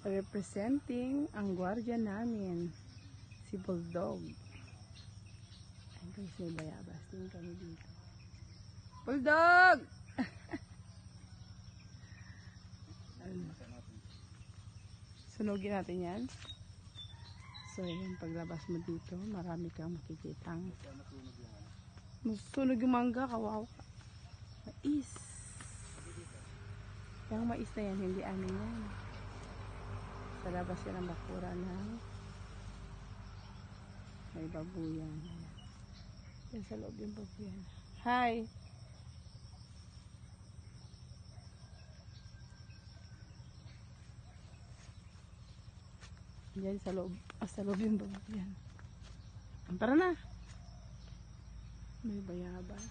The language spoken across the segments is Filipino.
Representing ang gwardiya namin, si Bulldog. Ayun guys, may bayabas din kami dito. Bulldog! Sunugin natin yan. So yun, paglabas mo dito, marami kang makikitang masunog yung mangga, kawawa. Mais. Yung mais na yan, hindi amin yan. Sa labas yan ang bakura ng may babuyan. Yan sa loob yung babuyan. Hi! Yan sa loob yung babuyan. Tara na! May bayabas.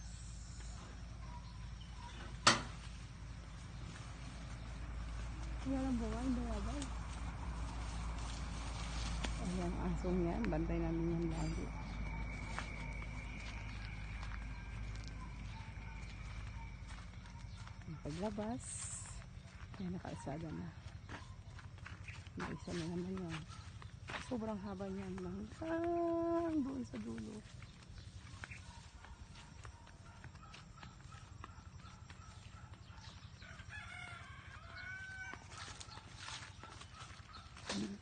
Walang bawang bayabas. Ayan, asong yan. Bantay namin yan lagi. Ang paglabas, yan, nakaalsada na. May isa na naman yan. Sobrang haba niyan. Hanggang doon sa dulo.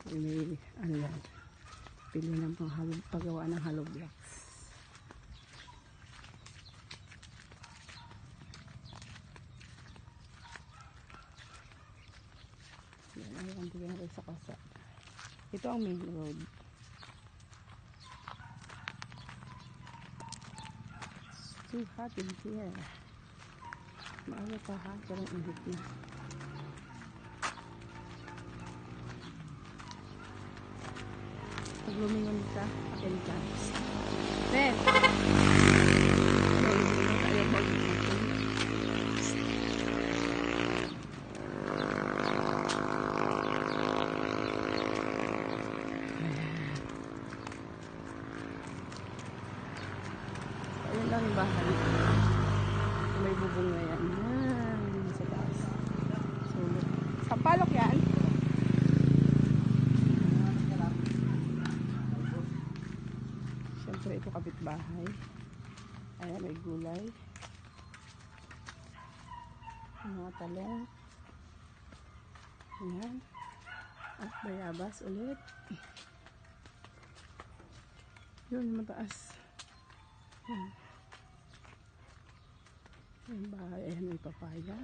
May ano yan, pili ng paggawa ng hollow blocks. Yan, ayan, tignan natin sa kasa. Ito ang main road. It's too hot in here. Maaga pa ha, pero init na. Pag lumingon ka, akin ka. Ben! Ayun lang yung bahay. May bubong na yan. Yan, sa taas. Sulot. Sampalok yan? Siyempre ito kapitbahay. Ayan, may gulay. Mga talong. Ayan. At bayabas ulit. Yun, mataas. Ayan. Ayan bahay. Ayan, may papaya.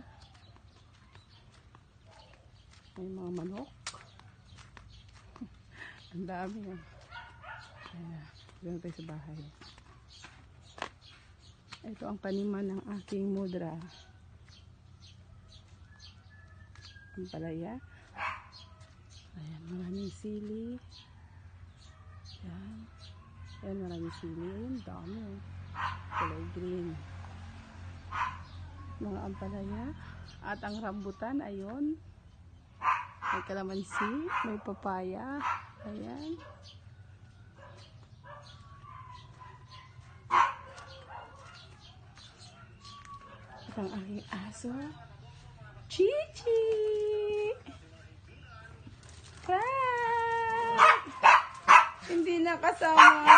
May mga manok. Ang dami yan. Ayan. Doon tayo sa bahay. Ito ang taniman ng aking mudra. Ang palaya. Ayan, maraming sili. Ayan. Ayan, maraming sili. Ayan, dami. Kulay green. Mga ampalaya. At ang rambutan, ayun. May kalamansi. May papaya. Ayan. Ang aking aso, Chichi! Frank! Hindi nakasama.